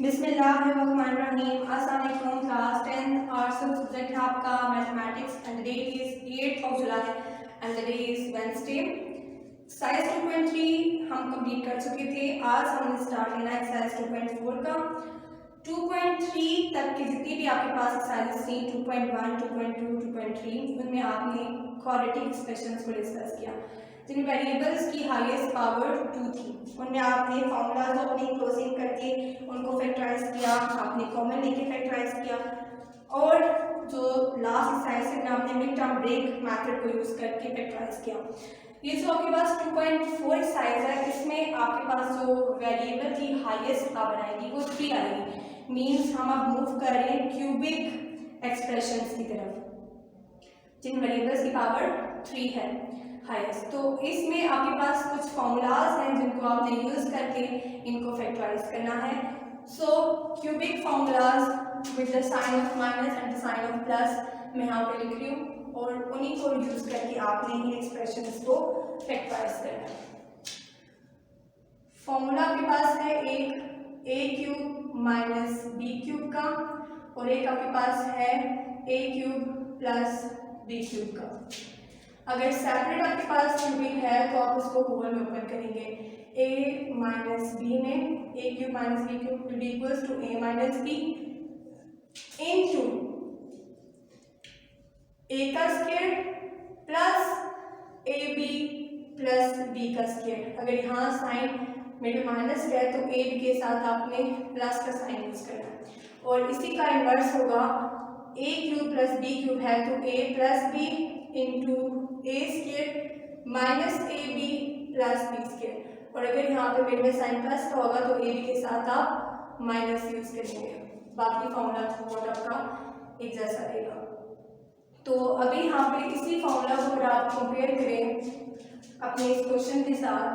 बिस्मिल्लाहिर्रहमानिर्रहीम। अस्सलाम वालेकुम क्लास 10 आर्ट्स सब्जेक्ट है आपका mathematics and the date is 8th of July and the day is Wednesday. Exercise 2.3 हम कंप्लीट कर चुके थे। आज हमने स्टार्ट लेना है एक्सरसाइज 2.4 का। 2.3 तक की जितनी भी आपके पास एक्सरसाइज थी 2.1, 2.2, 2.3 उनमें आपने क्वाड्रेटिक एक्सप्रेशंस को डिस्कस किया जिन वेरिएबल्स की हाईएस्ट पावर 2 थी। उनमें आपने फॉर्मूलाज अपनी क्लोजिंग करके उनको फैक्टराइज किया, आपने कॉमन लेके फैक्टराइज किया और जो लास्ट एक्सरसाइज है आपने मिड टर्म ब्रेक मेथड को यूज करके फैक्टराइज किया। ये जो आपके पास 2.4 एक्सरसाइज है इसमें आपके पास जो वेरिएबल की हाईएस्ट पावर आएगी वो 3 आएगी। मीन्स हम अब मूव कर रहे हैं क्यूबिक एक्सप्रेशंस की तरफ जिन वेरिएबल्स की पावर 3 है हाईएस्ट। तो इसमें आपके पास कुछ फॉर्मूलाज हैं जिनको आपने यूज करके इनको फैक्टराइज करना है। So cubic formulas with the sign of minus and the sign of plus मैं यहाँ पे लिख रही हूँ और उन्हीं को यूज करके आपने इन एक्सप्रेशंस को फैक्टराइज करना है। फॉर्मूला आपके पास है एक a cube minus b cube का और एक आपके पास है a cube plus b cube का। अगर सेपरेट आपके पास क्यूबिक है तो आप उसको होल में ओपन करेंगे a माइनस बी में a cube minus b cube will be equals to a minus b into a का square plus ab plus b का स्क्वायर। अगर यहाँ साइन मेरे माइनस है तो a के साथ आपने प्लस का साइन यूज करना है और इसी का इन्वर्स होगा a cube plus b cube है तो a plus b into a square minus A B plus B square. और अगर यहाँ पे मेरे में साइन प्लस का होगा तो ए बी के साथ आप माइनस यूज करेंगे। बाकी फॉर्मूला थ्रूआउट आपका एक जैसा रहेगा। तो अभी यहाँ पे इसी फॉर्मूला को अगर आप कंपेयर करें अपने इस क्वेश्चन के साथ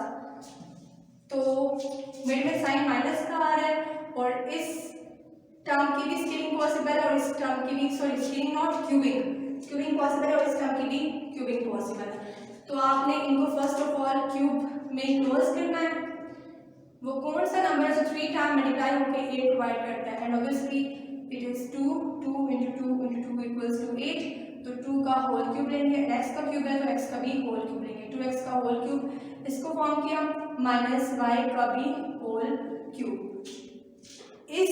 तो मेरे में साइन माइनस का आ रहा है और इस टर्म की भी स्केलिंग पॉसिबल है और इस टर्म की भी स्केलिंग नॉट क्यूबिंग पॉसिबल है और इस टर्म की भी क्यूबिंग पॉसिबल है। तो आपने इनको फर्स्ट ऑफ ऑल क्यूब में क्लोज करना है। वो कौन सा नंबर जो 3 टाइम मल्टीप्लाई होकर 8 प्रोवाइड करता है and obviously it is 2 into 2 equals to 8। तो 2 का होल क्यूब लेंगे, x का क्यूब है तो x का भी होल क्यूब लेंगे। 2x का होल क्यूब इसको फॉर्म किया माइनस y का भी होल क्यूब। इस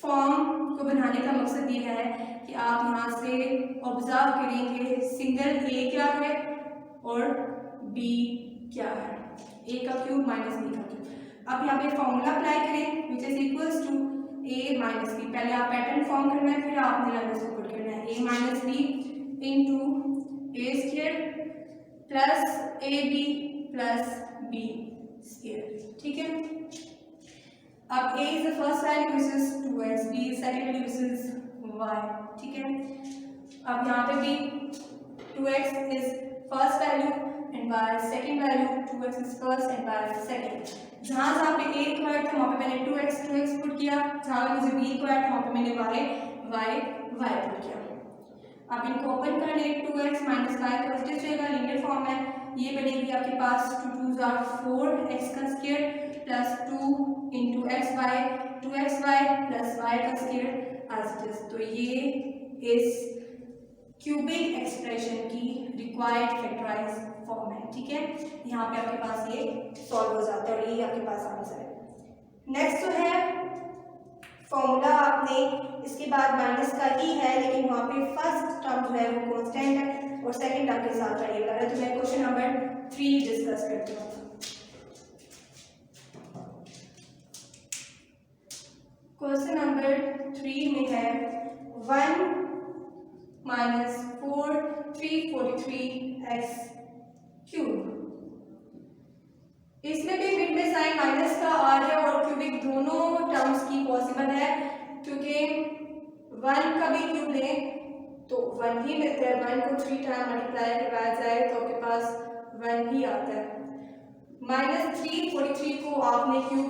फॉर्म को बनाने का मकसद ये है कि आप यहाँ से ऑब्जर्व करेंगे सिंगल a क्या है और b क्या है, a का क्यूब माइनस b का क्यूब। अब यहाँ पे फॉर्मूला अप्लाई करें which is equals to a minus b। पहले आप पैटर्न फॉर्म करना है फिर आपने लाइन्स को पुट करना है a minus b into a square plus a B plus B square. ठीक है। अब a is the first value which is 2x, b is second value which is y। ठीक है। अब यहाँ पे भी 2x is first value and y is second value, 2x is first and y is second। जहाँ जहाँ पे a required था वहाँ पे मैंने 2x पुट किया, जहाँ पे मुझे b रिक्वायर्ड था वहाँ पे मैंने y पुट किया। अब इनको ओपन कर ले 2x माइनस y पॉजिटिव रहेगा, लीनियर फॉर्म है। ये बनेगी आपके पास 2 2s are 4 x का square plus 2 into x y 2xy plus y का स्क्वायर एज इट इज। तो ये इस क्यूबिक एक्सप्रेशन की रिक्वायर्ड फैक्टराइज फॉर्म है। ठीक है। यहाँ पे आपके पास ये सॉल्व हो जाता है और ये आपके पास आंसर है। नेक्स्ट जो है फॉर्मूला आपने इसके बाद माइनस का ही है लेकिन वहाँ पे फर्स्ट टर्म जो है वो कांस्टेंट है और सेकंड टर्म के साथ ट्राइएगा। तो मैं क्वेश्चन नंबर 3 डिस्कस करती हूँ। क्वेश्चन नंबर 3 में है 1 माइनस 4 343x क्यूब। इसमें भी मिड में साइन माइनस का आ रहा है और क्यूबिक दोनों टर्म्स की पॉसिबल है क्योंकि 1 का भी क्यूब लें तो 1 ही मिलता है। 1 को 3 टाइम मल्टीप्लाई करवाया जाए तो आपके पास 1 ही आता है। माइनस 343 को आपने क्यूब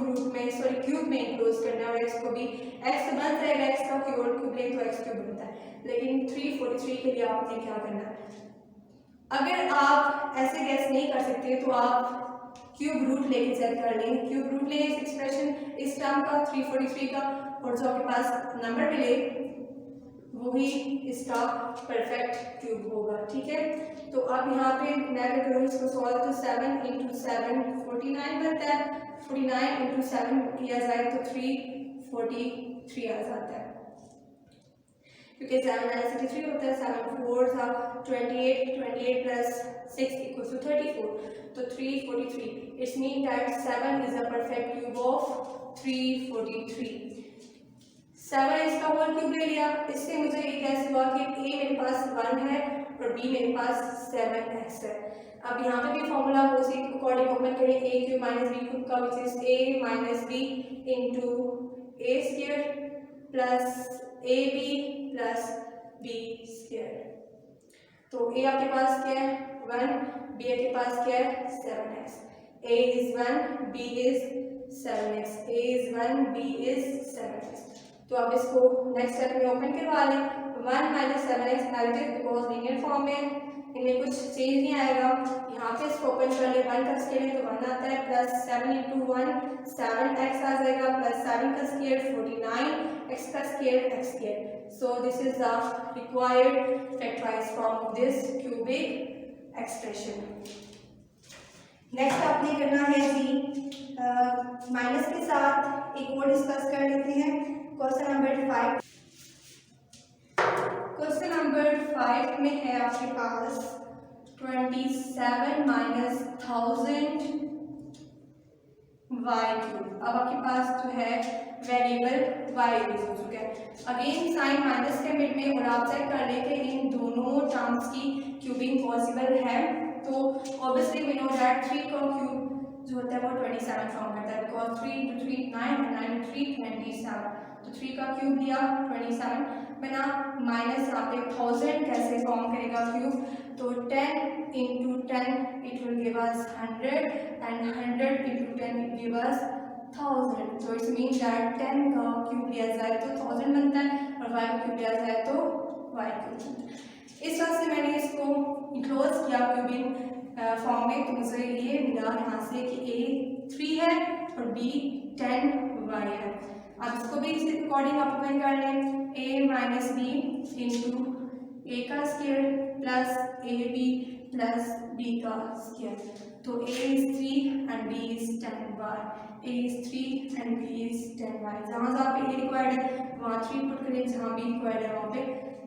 में इंक्लूड करना है और x को भी x बन जाएगा, x का क्यूब ले तो x क्यूब बनता है। लेकिन 343 के लिए आपने क्या करना है, अगर आप ऐसे गैस नहीं कर सकते तो आप क्यूब रूट लेके चेक कर लेंगे, क्यूब रूट लेंगे इस एक्सप्रेशन इस टर्म का 343 का, और जो आपके पास नंबर मिले वही इसका परफेक्ट क्यूब होगा। ठीक है, तो अब यहाँ पे मैं अगर करूँ इसको सॉल्व तो 7 इंटू 7 49 बनता है, 49 इंटू 7 किया जाए तो 343 आ जाता है, क्योंकि 7 63 होता है, 7 4 था 28, 28 प्लस 6 इक्वल्स टू 34, तो 343। It's mean that 7 is a perfect cube of 343। 7 इसका होल क्यूब ले लिया, इससे मुझे ये कैसे हुआ कि a मेरे पास 1 है और b मेरे पास 7x है। अब यहाँ पे भी फॉर्मूला उसी अकॉर्डिंग ओपन करें, a cube minus b cube का which is a minus b into a square plus ab plus b square. तो a आपके पास क्या है 1, b आपके पास क्या है 7x, a is 1 b is 7x, a is 1 b is 7x। तो अब इसको नेक्स्ट स्टेप में ओपन करवा लें, 1 minus 7x negative because linear form में इनमें कुछ चेंज नहीं आएगा। यहाँ पे इसको ओपन कर ले, 1 का स्क्वायर है तो 1 आता है, प्लस 7 इंटू 1 7x आ जाएगा, प्लस 7 का स्क्वायर 49, x का square x square. So this is the required factorise form of this cubic expression. Next आपने करना है जी माइनस के साथ एक और डिस्कस कर लेते हैं। क्वेश्चन नंबर 5, क्वेश्चन नंबर 5 में है आपके पास 27 माइनस 1000 y क्यूब। अब आपके पास जो है वेरिएबल y यूज हो चुका है, अगेन साइन माइनस के मिड में, और आप चेक कर लें कि इन दोनों टर्म्स की क्यूबिंग पॉसिबल है। तो ऑब्वियसली वी नो दैट 3 का क्यूब जो होता है वो 27 फॉर्म करता है, बिकॉज 3 इंटू 3 9 और 9 इंटू 3 27, तो 3 का क्यूब लिया 27 बना, माइनस यहाँ पे 1000 कैसे फॉर्म करेगा क्यूब, तो 10 into 10 it will give us 100 and 100 into 10 it give us 1000। तो इट्स मीन दैट 10 का क्यूब लिया जाए तो 1000 बनता है और y का क्यूब लिया जाए तो y क्यूब बनता है। इस तरह से मैंने इसको इनक्लोज किया क्यूबिंग फॉर्म में, तो मुझे ये मिला यहाँ से कि a 3 है और b 10y है। अब इसको भी इसी अकॉर्डिंग आप ओपन कर लें, a minus b into a का square plus a B plus b का स्क्वायर, तो a is 3 and b is 10y, a is 3 and b is 10y। जहाँ जहाँ पे a रिक्वायर्ड है वहाँ 3 पुट करें, जहाँ b रिक्वायर्ड है वहाँ पे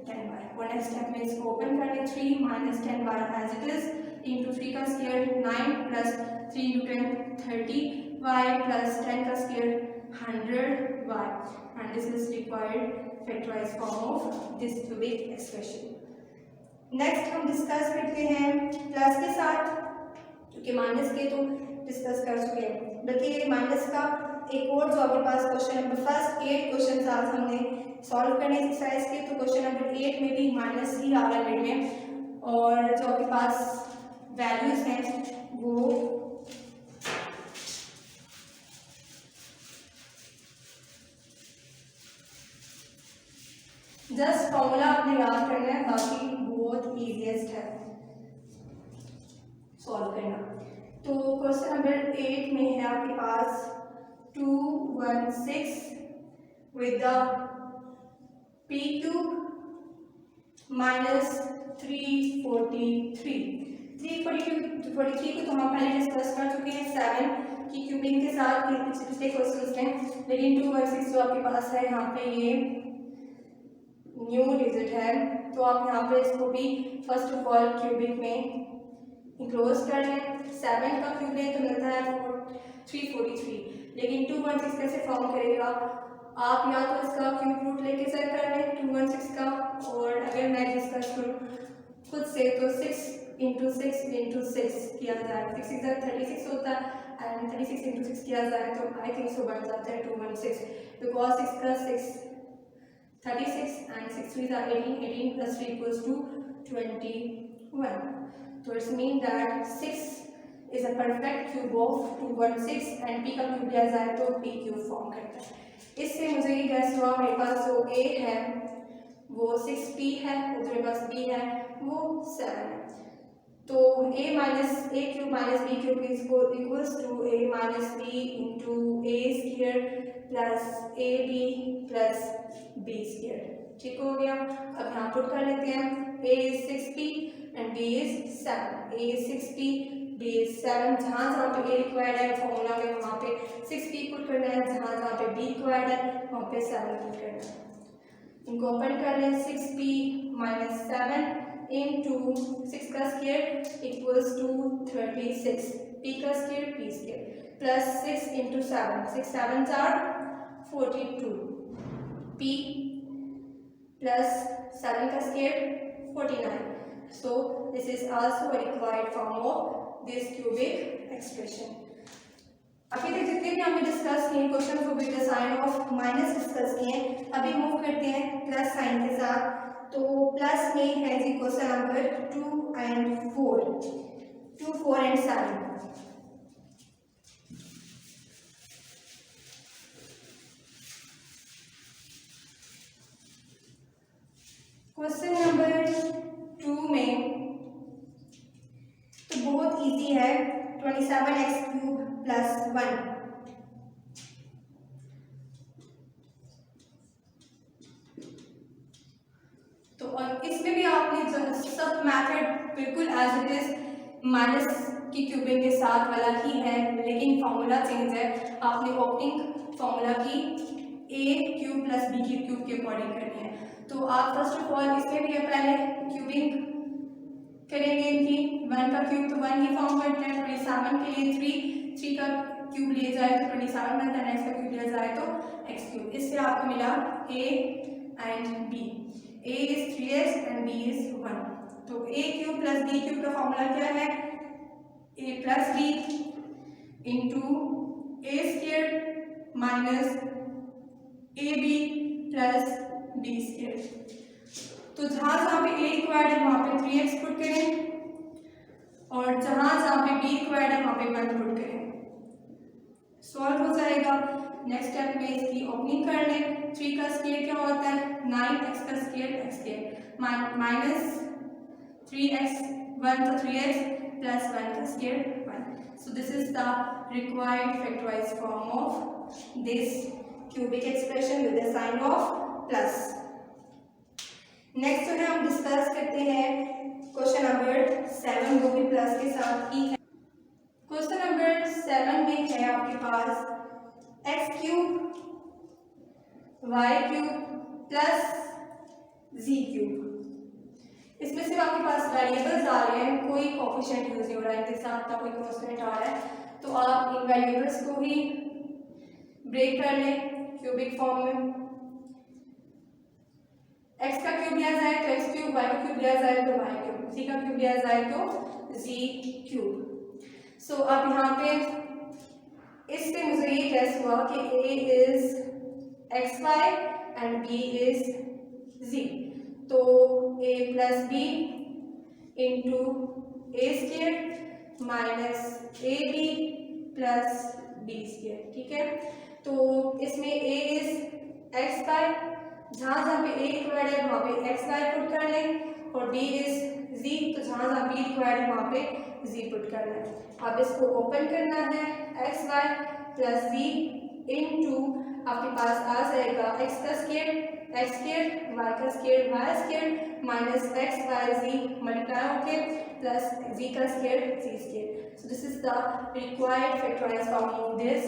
10y। और नेक्स्ट स्टेप में इसको ओपन कर लें, 3 minus 10y as it is into 3 का square 9 plus 3 into 10 30y plus 10 का square 100y, and this is required factorized form of this cubic expression। Next हम डिस्कस करते हैं प्लस के साथ, क्योंकि माइनस के तो डिस्कस कर चुके हैं, बल्कि ये माइनस का एक और जो आपके पास क्वेश्चन नंबर फर्स्ट 8 क्वेश्चन आज हमने सॉल्व करने एक्सरसाइज के, तो क्वेश्चन नंबर 8 में भी माइनस ही आ रहा है मिड में, और जो आपके पास वैल्यूज हैं वो जस्ट फॉर्मूला आपने याद करना है, बाकी बहुत इजीएस्ट है सॉल्व करना। तो क्वेश्चन नंबर 8 में है आपके पास 216 with the p cube minus 343 को तो हम पहले डिस्कस कर चुके हैं 7 की क्यूबिंग के साथ पिछले क्वेश्चंस में, लेकिन 216 जो आपके पास है यहाँ पे ये न्यू डिजिट है, तो आप यहाँ पे इसको भी फर्स्ट ऑफ ऑल क्यूबिक में इंक्लोज कर लें। 7 का क्यूब लें तो मिलता है 343, लेकिन 216 कैसे फॉर्म करेगा, आप या तो इसका क्यूब रूट लेके चेक कर लें 216 का, और अगर मैं डिस्कस करूँ खुद से तो 6 इंटू 6 किया जाए, 6 इधर 36 होता है एंड 36 इंटू 6 किया जाए तो आई थिंक सो बन जाता है 216, बिकॉज 6 का 6 36 and 6 3 are 18, 18 plus 3 equals to 21, so it's mean that 6 is a perfect cube of 216 and p का क्यूब लिया जाए तो p क्यूब फॉर्म करता है। इससे मुझे ये गैस हुआ मेरे पास जो a है वो 6p है, और जो मेरे पास b है वो 7 है, तो a cube minus b cube equals to a minus b into a square plus a B plus B square. ठीक हो गया। अब यहाँ पुट कर लेते हैं, a is 6p and b is 7। a is 6p, b is 7। जहाँ जहाँ पे a रिक्वायर्ड है फॉर्मूला में वहाँ पे 6p पुट करना है, जहाँ जहाँ पे b रिक्वायर्ड है वहाँ पे 7 पुट करना है। इनको ओपन कर लें, 6p माइनस 7 इंटू 6 का स्क्वायर इक्वल्स टू 36, p का square p square plus 6 into 7, 6 7 42, p plus 7 का square 49। So this is also a required form of this cubic expression। अभी तक जितने भी हमने डिस्कस किए क्वेश्चन को with the sign of minus discuss किए, अभी मूव करते हैं प्लस साइन के साथ। तो प्लस में है जी question number 2 and 4, 2, 4 and 7। Question number 2 में तो बहुत इजी है, 27x³ प्लस 1। तो और इसमें भी आपने जो सब मेथड बिल्कुल एज इट इज माइनस की क्यूबिंग के साथ वाला ही है, लेकिन फॉर्मूला चेंज है। आपने ओपनिंग फॉर्मूला की a³ प्लस b³ के अकॉर्डिंग करनी है। तो आप फर्स्ट ऑफ ऑल इसमें भी पहले क्यूबिंग करेंगे इनकी। 1 का क्यूब तो 1 ही फॉर्म करते हैं, 27 के लिए 3 का क्यूब ले जाए तो 27 बनता है, x का क्यूब लिया जाए तो x³। इससे आपको मिला a and b, a is 3x and b is 1। तो a³ प्लस b³ का फॉर्मूला क्या है, a plus b into a square minus ab plus b square. तो जहाँ जहाँ पे a रिक्वायर्ड है वहाँ पे 3x पुट करें और जहाँ जहाँ पे b रिक्वायर्ड है वहाँ पे 1 पुट करें, सॉल्व हो जाएगा। नेक्स्ट स्टेप में इसकी ओपनिंग कर लें। 3 का स्क्वायर क्या होता है, 9x का square x square minus 3x, 1 तो 3x प्लस 1 का square 1। So this is the required factorised form of this cubic expression with the sign of plus. Next जो है हम डिस्कस करते हैं क्वेश्चन नंबर 7, वो भी प्लस के साथ ही है। क्वेश्चन नंबर 7 में है आपके पास x³ y³ प्लस z³। इसमें सिर्फ आपके पास वेरिएबल्स आ रहे हैं, कोई कोएफिशिएंट यूज नहीं हो रहा है, इनके साथ का कोई कांस्टेंट आ रहा है। तो आप इन वेरिएबल्स को ही ब्रेक कर लें क्यूबिक फॉर्म में। x का क्यूब लिया जाए तो x³, y का क्यूब लिया जाए तो y³, z का क्यूब लिया जाए तो z³। सो अब यहाँ पे इससे मुझे ये गेस हुआ कि a is xy and b is z। तो a plus b into a square minus ab plus b square. ठीक है। तो इसमें a is xy, जहाँ जहाँ पे a रिक्वायर्ड है वहाँ पे xy पुट कर लें और b is z, तो जहाँ जहाँ b रिक्वायर्ड है वहाँ पे z पुट कर लें। अब इसको ओपन करना है, xy प्लस z इंटू आपके पास आ जाएगा x का स्क्वायर x स्क्वायर, y का square y square minus x y z multiply होके प्लस z का square z square. So this is the required factorised form of this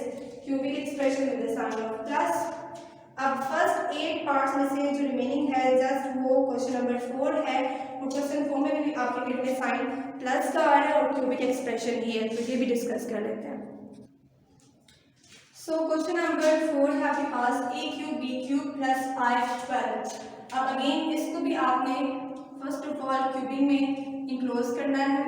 cubic expression with the sign of plus. अब first 8 parts में से जो remaining है just वो question number 4 है। वो क्वेश्चन 4 में भी आपके पेट में साइन प्लस का आ रहा है और क्यूबिक एक्सप्रेशन ही है, तो ये भी डिस्कस कर लेते हैं। सो क्वेश्चन नंबर 4 है आपके पास a³ b³ प्लस 5 12। अब अगेन इसको भी आपने फर्स्ट ऑफ ऑल क्यूबिंग में इंक्लोज करना है।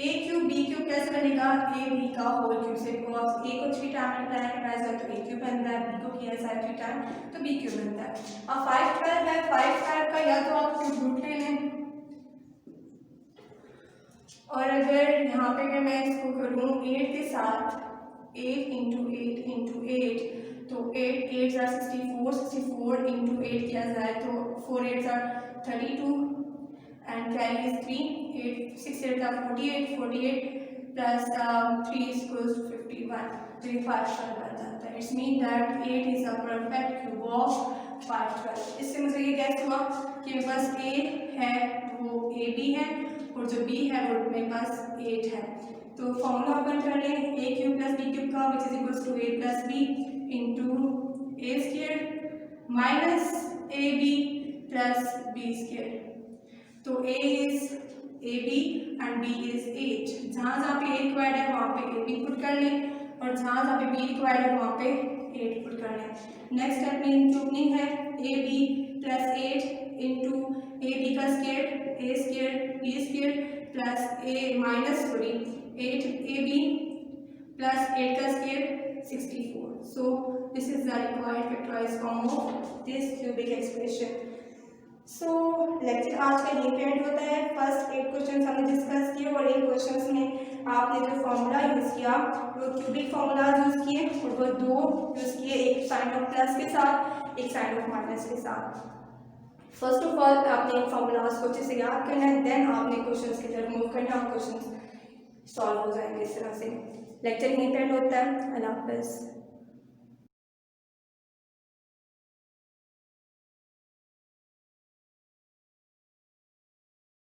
a³ b³ कैसे बनेगा, a b का होल क्यूब से, बिकॉज a को 3 टाइम मल्टीप्लाई करना जाए तो a³ बनता है, b को किया जाए 3 टाइम तो b³ बनता है। अब 5 12 है, 5 12 का या तो आप क्यूब रूट ले लें और अगर यहाँ पे अगर मैं इसको करूँ 8 के साथ 8 इंटू 8 तो 8 8 64, 64 इंटू 8 किया जाए तो 4 8 32 and carry is 3 8 6 8 48 48 plus 3 equals 51 तो ये 5 बन जाता है। It's mean that 8 is a perfect cube of 512। इससे मुझे ये गैस हुआ कि मेरे पास a है वो a b है और जो b है वो मेरे पास 8 है। तो फॉर्मूला ओपन कर लें a cube plus b cube का which is equals to a plus b into a square minus A B plus B square. तो a is A B and b is 8। जहाँ पे a रिक्वायर्ड है वहाँ पे a b put कर लें और जहाँ पे b रिक्वायर्ड है वहाँ पे 8 पुट कर लें। नेक्स्ट स्टेप में इंक्लूडिंग है A B plus 8 into A B का square a square b square plus A minus 8 A B plus 8 का square 64। So this is the required factorized form of this cubic expression. So lecture आज का यही and होता है। First 8 question हमने discuss किए और इन क्वेश्चंस में आपने जो फॉर्मूला यूज किया वो क्यूबिक फॉर्मूला यूज किए और वो दो यूज किए, एक साइन ऑफ प्लस के साथ एक साइन ऑफ माइनस के साथ। फर्स्ट ऑफ ऑल आपने इन फॉर्मूलाज को अच्छे से याद करना है, देन आपने क्वेश्चंस की तरफ मूव करना है और क्वेश्चंस सॉल्व हो जाएंगे इस तरह से। लेक्चर यहीं पे एंड होता है। अल्लाह हाफ़िज़।